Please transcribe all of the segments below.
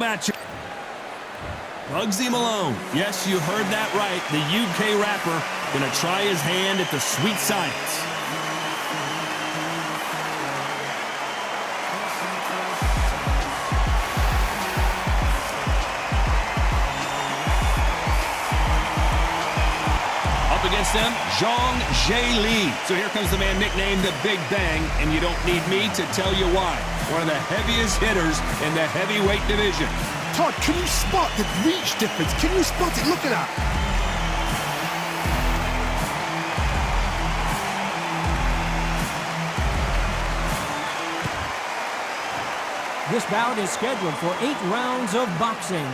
Match. Bugsy Malone. Yes, you heard that right. The UK rapper gonna try his hand at the sweet science. Up against them, Zhang Zhe Li. So here comes the man nicknamed the Big Bang, and you don't need me to tell you why. One of the heaviest hitters in the heavyweight division. Todd, can you spot the reach difference? Can you spot it? Look at that. This bout is scheduled for 8 rounds of boxing.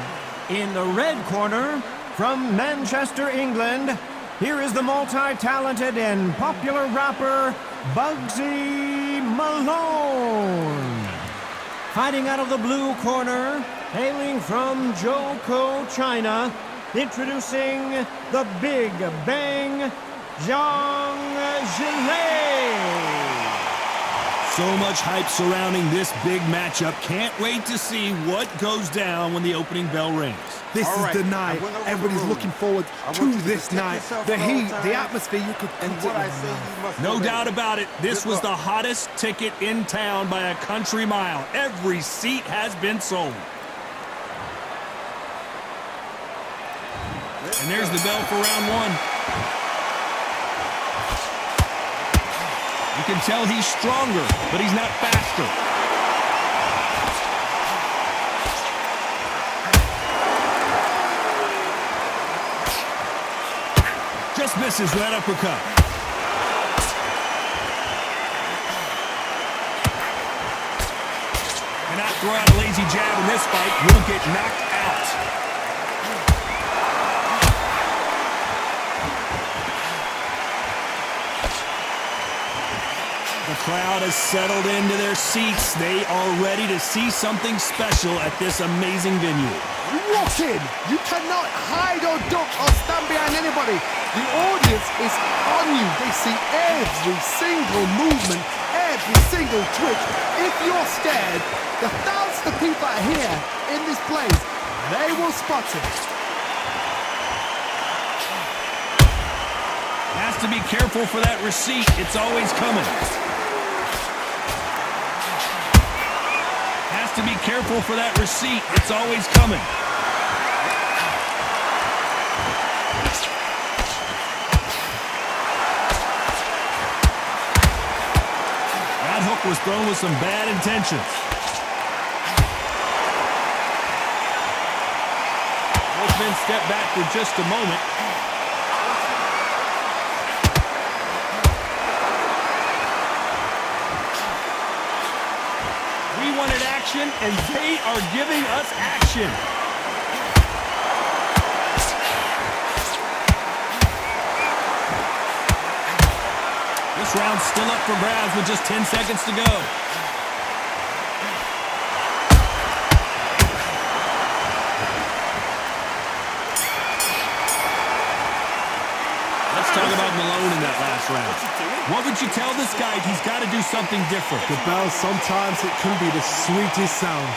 In the red corner, from Manchester, England, here is the multi-talented and popular rapper, Bugsy Malone. Fighting out of the blue corner, hailing from Zhou, China, introducing the Big Bang, Zhang Zhe Li. So much hype surrounding this big matchup. Can't wait to see what goes down when the opening bell rings. This is the night. Everybody's looking forward to this night. The heat, the atmosphere, you could feel it. No doubt about it. This was the hottest ticket in town by a country mile. Every seat has been sold. And there's the bell for round one. You can tell he's stronger, but he's not faster. Just misses that uppercut. Cannot throw out a lazy jab in this fight. You'll get knocked out. The crowd has settled into their seats. They are ready to see something special at this amazing venue. Walk in. You cannot hide or duck or stand behind anybody. The audience is on you. They see every single movement, every single twitch. If you're scared, the thousands of people that are here in this place, they will spot it. Has to be careful for that receipt. It's always coming. Has to be careful for that receipt. It's always coming. That hook was thrown with some bad intentions. Both men step back for just a moment. We wanted action, and they are giving us action. This round's still up for grabs with just 10 seconds to go. Let's talk about Malone in that last round. What would you tell this guy? He's got to do something different. The bell, sometimes it can be the sweetest sound.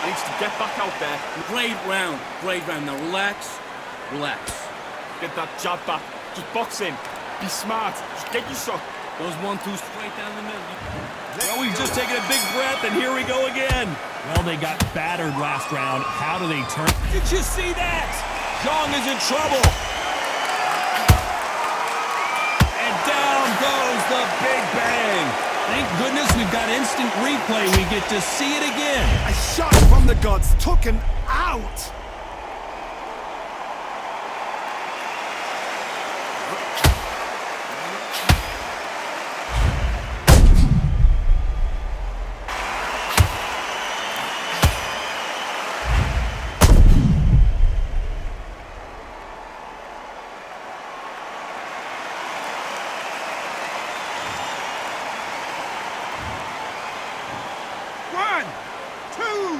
I need to get back out there. Great round. Great round. Now relax. Relax. Get that jab back. Just box in. Be smart. Just get your shot. Those 1-2 straight down the middle. Well, we've just taken a big breath, and here we go again. Well, they got battered last round. How do they turn? Did you see that? Zhang is in trouble. And down goes the Big Bang. Thank goodness we've got instant replay. We get to see it again. A shot from the gods took him out. One, two,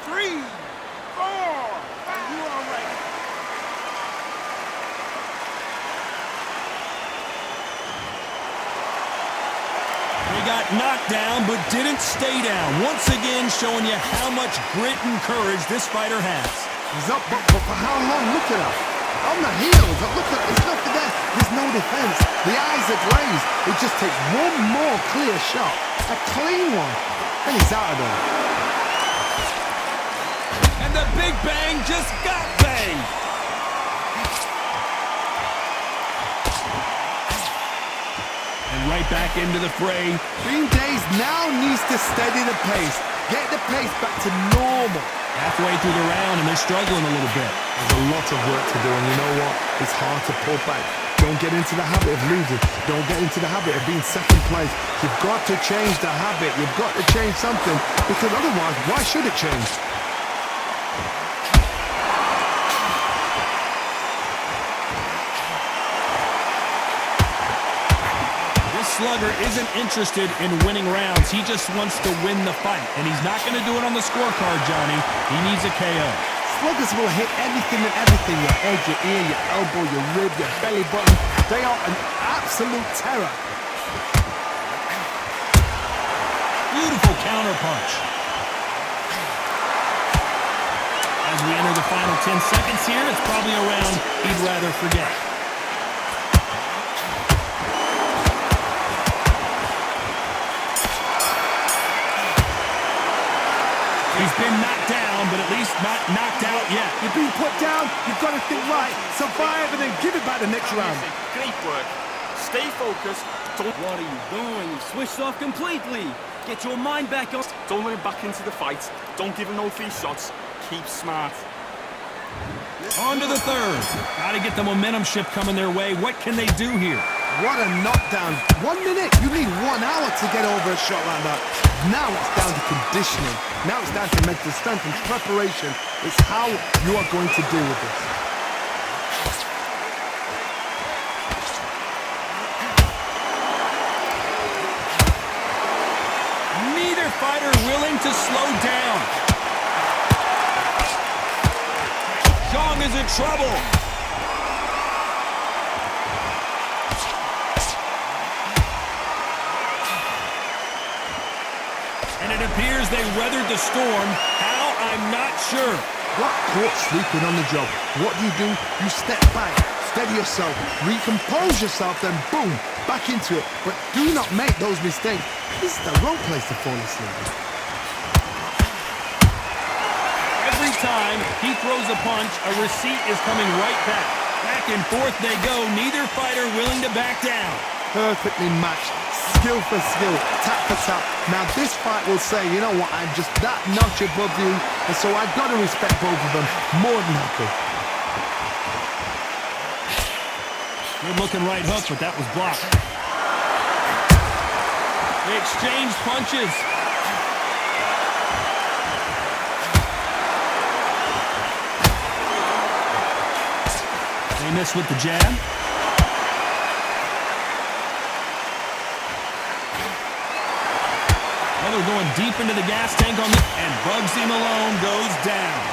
three, four. got knocked down but didn't stay down. Once again, showing you how much grit and courage this fighter has. He's up, but for how long? Look at him. On the heels. Look at, there's nothing there. There's no defense. The eyes are glazed. It just takes one more clear shot. A clean one. And he's out of there. And the Big Bang just got banged. And right back into the fray. Bean Days now needs to steady the pace. Get the pace back to normal. Halfway through the round and they're struggling a little bit. There's a lot of work to do, and you know what? It's hard to pull back. Don't get into the habit of losing. Don't get into the habit of being second place. You've got to change the habit. You've got to change something, because otherwise, why should it change? Slugger isn't interested in winning rounds. He just wants to win the fight. And he's not going to do it on the scorecard, Johnny. He needs a KO. Sluggers will hit anything and everything. Your head, your ear, your elbow, your rib, your belly button. They are an absolute terror. Beautiful counter punch. As we enter the final 10 seconds here, it's probably a round he'd rather forget. He's been knocked down, but at least not knocked out yet. You've been put down, you've got to think right, survive, and then give it back the next round. Great work. Stay focused. What are you doing? You've switched off completely. Get your mind back on. Don't let him back into the fight. Don't give him no free shots. Keep smart. On to the third. Got to get the momentum shift coming their way. What can they do here? What a knockdown. 1 minute. You need 1 hour to get over a shot like that. Now it's down to conditioning. Now it's down to mental strength and preparation. It's how you are going to deal with this. Neither fighter willing to slow down. Zhang is in trouble. And it appears they weathered the storm. How? I'm not sure. Got caught sleeping on the job. What do? You step back, steady yourself, recompose yourself, then boom, back into it. But do not make those mistakes. This is the wrong place to fall asleep. Every time he throws a punch, a receipt is coming right back. Back and forth they go, neither fighter willing to back down. Perfectly matched, skill for skill, tap for tap. Now this fight will say, you know what, I'm just that notch above you, and so I've got to respect both of them more than happy. Good looking right hook, but that was blocked. They exchanged punches. They miss with the jab. Well, they're going deep into the gas tank on the... And Bugsy Malone goes down.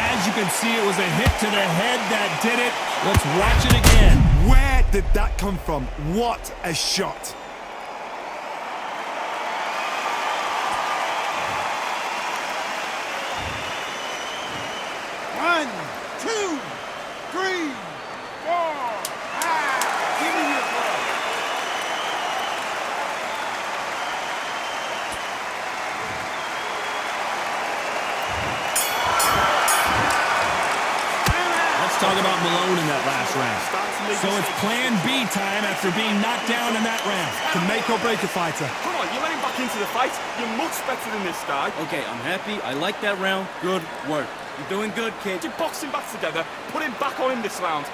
As you can see, it was a hit to the head that did it. Let's watch it again. Where did that come from? What a shot. One, two, three, four, five. Give me your ball. Let's talk about Malone in that last round. So it's plan B time after being knocked down in that round. To make or break a fighter. Come on, you let him back into the fight. You're much better than this guy. Okay, I'm happy. I like that round. Good work. You're doing good, kid. You box him back together. Put him back on him this round.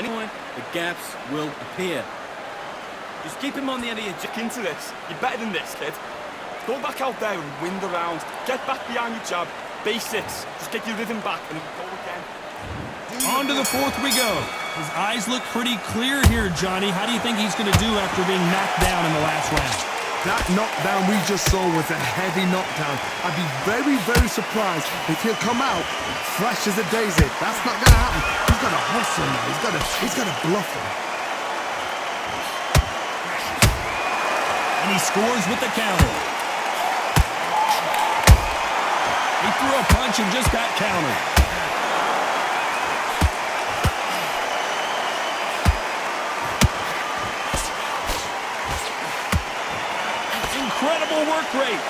And the gaps will appear. Just keep him on the end of your Stick into this. You're better than this, kid. Go back out there and win the round. Get back behind your jab. Basics. Just get your rhythm back and go again. On to the fourth we go. His eyes look pretty clear here, Johnny. How do you think he's going to do after being knocked down in the last round? That knockdown we just saw was a heavy knockdown. I'd be very, very surprised if he'll come out fresh as a daisy. That's not going to happen. He's got to hustle now. He's got to bluff him. And he scores with the counter. He threw a punch and just got countered. Incredible work rate.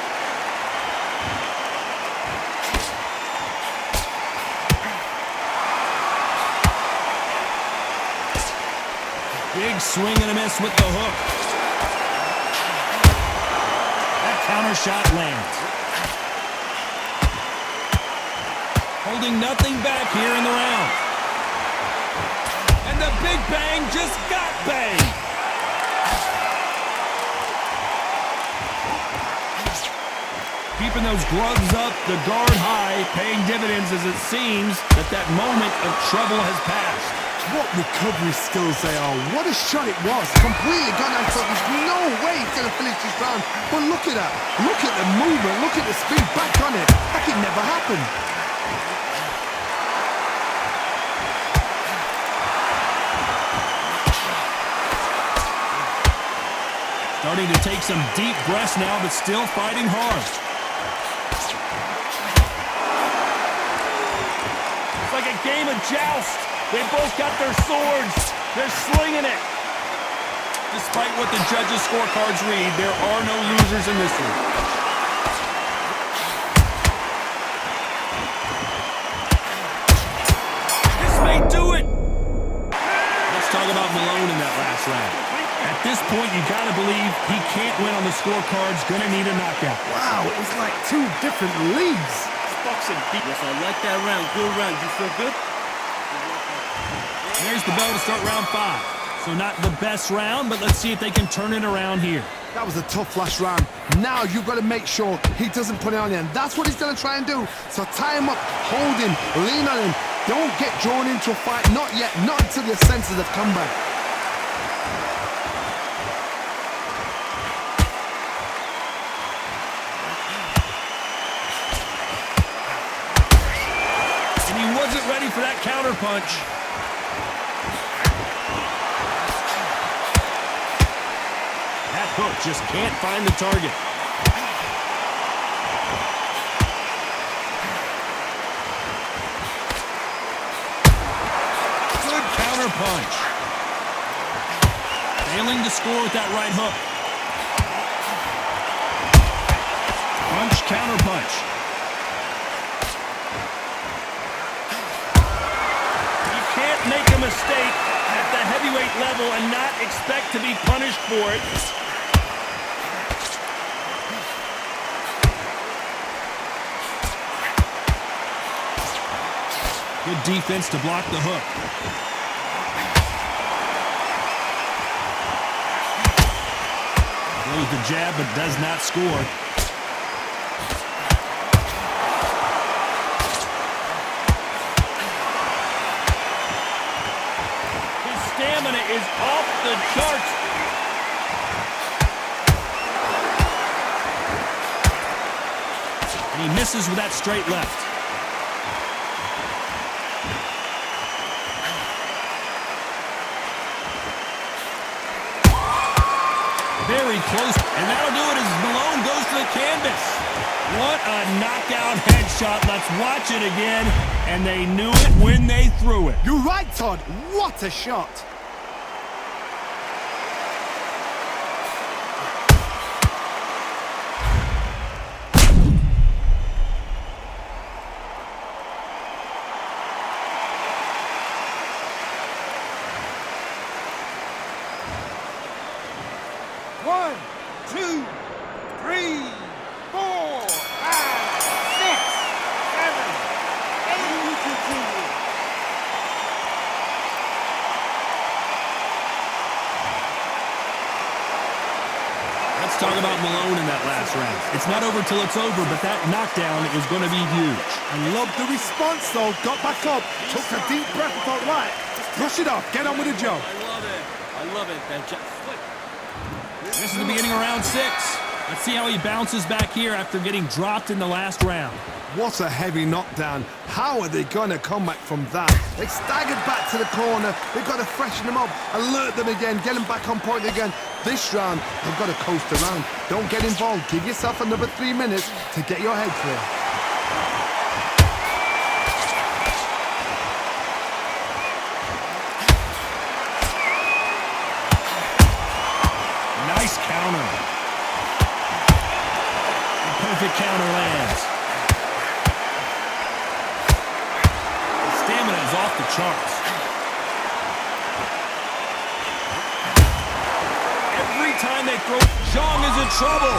Big swing and a miss with the hook. That counter shot lands. Holding nothing back here in the round. And the Big Bang just got banged. Keeping those gloves up, the guard high, paying dividends as it seems that moment of trouble has passed. What recovery skills they are. What a shot it was. Completely gone and thought there's no way he's going to finish this round. But look at that. Look at the movement. Look at the speed. Back on it. Like it never happened. Starting to take some deep breaths now, but still fighting hard. It's like a game of joust. They both got their swords. They're slinging it. Despite what the judges' scorecards read, there are no losers in this one. This may do it. Let's talk about Malone in that last round. At this point, you got to believe he can't win on the scorecards. Going to need a knockout. Wow, it was like two different leagues. It's boxing. Yes, I like that round. Good round. You feel good? There's the bell to start round 5. So not the best round, but let's see if they can turn it around here. That was a tough last round. Now you've got to make sure he doesn't put it on you. And that's what he's going to try and do. So tie him up, hold him, lean on him. Don't get drawn into a fight. Not yet. Not until your senses have come back. And he wasn't ready for that counter punch. That hook just can't find the target. Good counter punch. Failing to score with that right hook. Punch, counter punch. You can't make a mistake at the heavyweight level and not expect to be punished for it. Good defense to block the hook. Throws the jab, but does not score. His stamina is off the charts. And he misses with that straight left. Very close, and that'll do it as Malone goes to the canvas. What a knockout headshot. Let's watch it again. And they knew it when they threw it. You're right, Todd. What a shot. One, two, three, 4, 5, 6, 7, 8. Let's talk about Malone in that last round. It's not over till it's over, but that knockdown is going to be huge. I love the response, though. Got back up, took a deep breath and thought, right, brush it off, get on with the job. I love it. I love it. That just flip. This is the beginning of round 6. Let's see how he bounces back here after getting dropped in the last round. What a heavy knockdown. How are they going to come back from that? They staggered back to the corner. They've got to freshen them up, alert them again, get them back on point again. This round, they've got to coast around. Don't get involved. Give yourself another 3 minutes to get your head clear. Nice counter. The perfect counter lands. Stamina is off the charts. Every time they throw, Zhang is in trouble.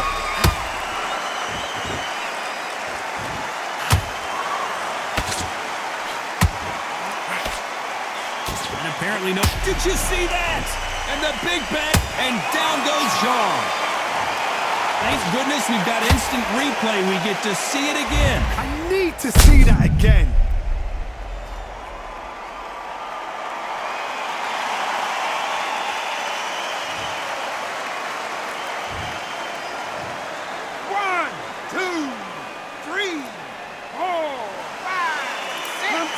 And apparently no. Did you see that? And the big bang, and down goes Zhang. Thank goodness we've got instant replay. We get to see it again. I need to see that again. One, two, three, four, five, six.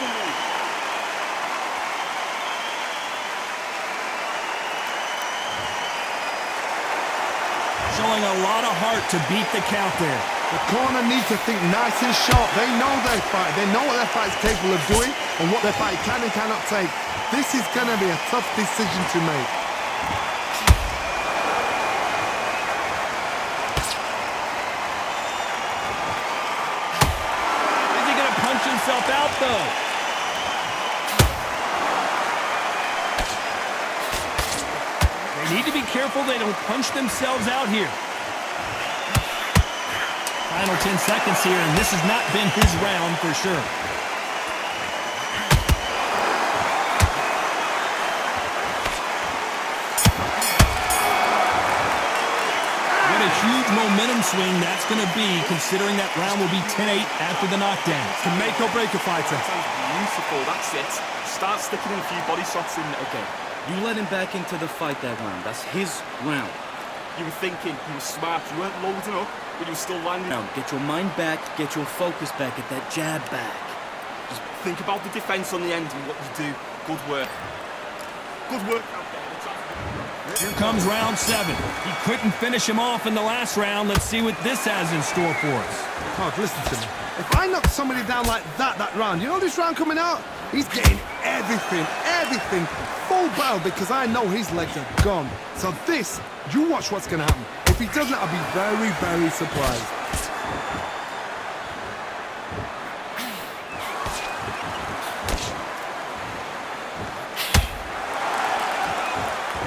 Showing a lot of heart to beat the count there. The corner needs to think nice and sharp. They know their fight. They know what their fight's capable of doing and what their fight can and cannot take. This is going to be a tough decision to make. Is he going to punch himself out, though? They need to be careful they don't punch themselves out here. Final 10 seconds here, and this has not been his round for sure. What a huge momentum swing that's going to be, considering that round will be 10-8 after the knockdown. To make or break a fighter. Beautiful, that's it. Start sticking in a few body shots in. Okay, you let him back into the fight that round. That's his round. You were thinking, you were smart, you weren't loading up, but you were still landing. Now, get your mind back, get your focus back, get that jab back. Just think about the defense on the end and what you do. Good work. Good work out there. Here comes round 7. He couldn't finish him off in the last round. Let's see what this has in store for us. Oh, listen to me. If I knock somebody down like that round, you know this round coming out? He's getting everything, full barrel because I know his legs are gone. So this, you watch what's going to happen. If he doesn't, I'll be very, very surprised.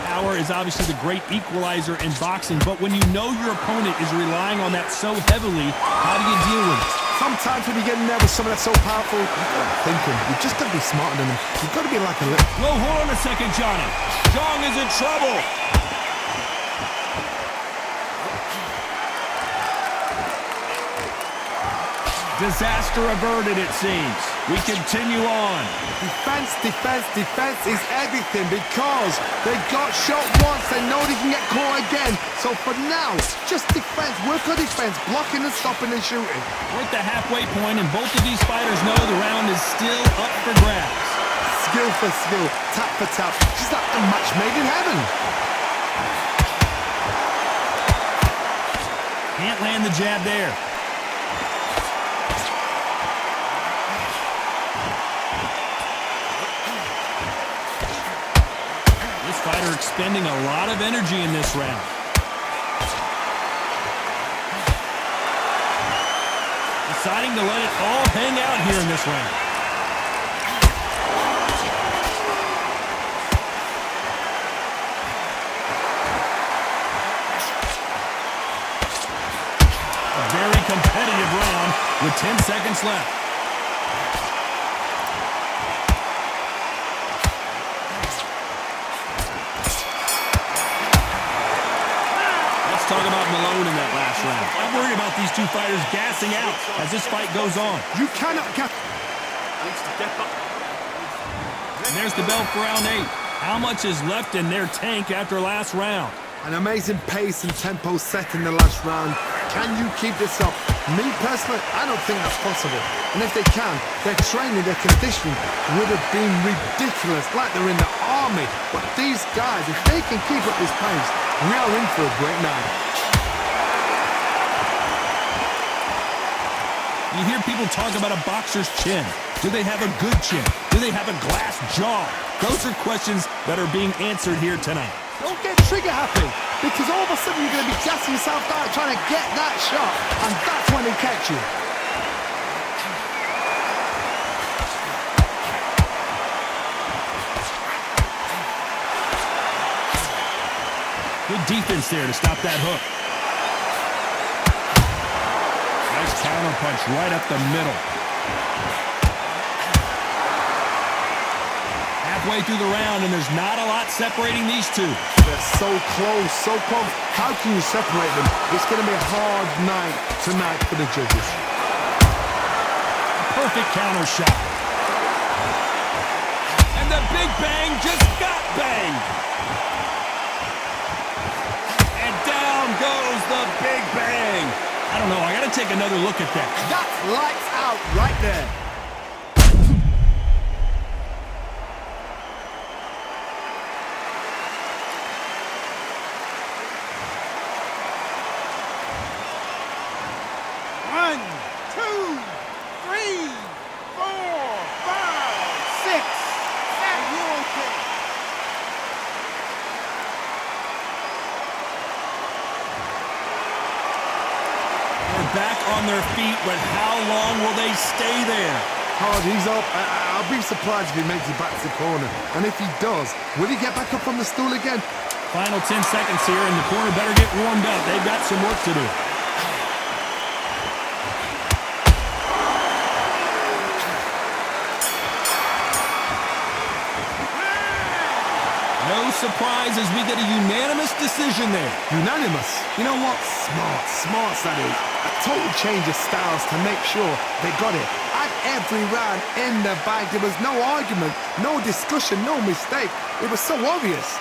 Power is obviously the great equalizer in boxing, but when you know your opponent is relying on that so heavily, how do you deal with it? Sometimes when you get nervous, someone that's so powerful, you've got to think him. You've just got to be smarter than him. You've got to be like a little... Whoa, hold on a second, Johnny. Zhang is in trouble. Disaster averted, it seems. We continue on. Defense is everything because they got shot once. They know they can get caught again. So for now, just defense. Work on defense, blocking and stopping and shooting. We're at the halfway point, and both of these fighters know the round is still up for grabs. Skill for skill, tap for tap. Just like a match made in heaven. Can't land the jab there. Fighter expending a lot of energy in this round. Deciding to let it all hang out here in this round. A very competitive round with 10 seconds left. Talk about Malone in that last round. I'm worried about these two fighters gassing out as this fight goes on. You cannot get... And there's the bell for round 8. How much is left in their tank after last round? An amazing pace and tempo set in the last round. Can you keep this up? Me personally, I don't think that's possible. And if they can, their training, their conditioning would have been ridiculous, like they're in the army. But these guys, if they can keep up this pace, we are in for a great night. You hear people talk about a boxer's chin. Do they have a good chin? Do they have a glass jaw? Those are questions that are being answered here tonight. Don't get trigger happy, because all of a sudden you're going to be gassing yourself out trying to get that shot, and that's when they catch you. Good defense there to stop that hook. Nice counter punch right up the middle. Halfway through the round, and there's not a lot separating these two. They're so close, so close. How can you separate them? It's going to be a hard night tonight for the judges. Perfect counter shot. And the big bang just got banged. And down goes the big bang. I don't know, I got to take another look at that. That's lights out right there. One, two, three, four, five, six. Are you okay? They're back on their feet, but how long will they stay there? Hardy's up. I'll be surprised if he makes it back to the corner. And if he does, will he get back up on the stool again? Final 10 seconds here, and the corner better get warmed up. They've got some work to do. No surprise as we get a unanimous decision there. Unanimous. You know what? Smart that is. A total change of styles to make sure they got it. At every round in the bag, there was no argument, no discussion, no mistake. It was so obvious.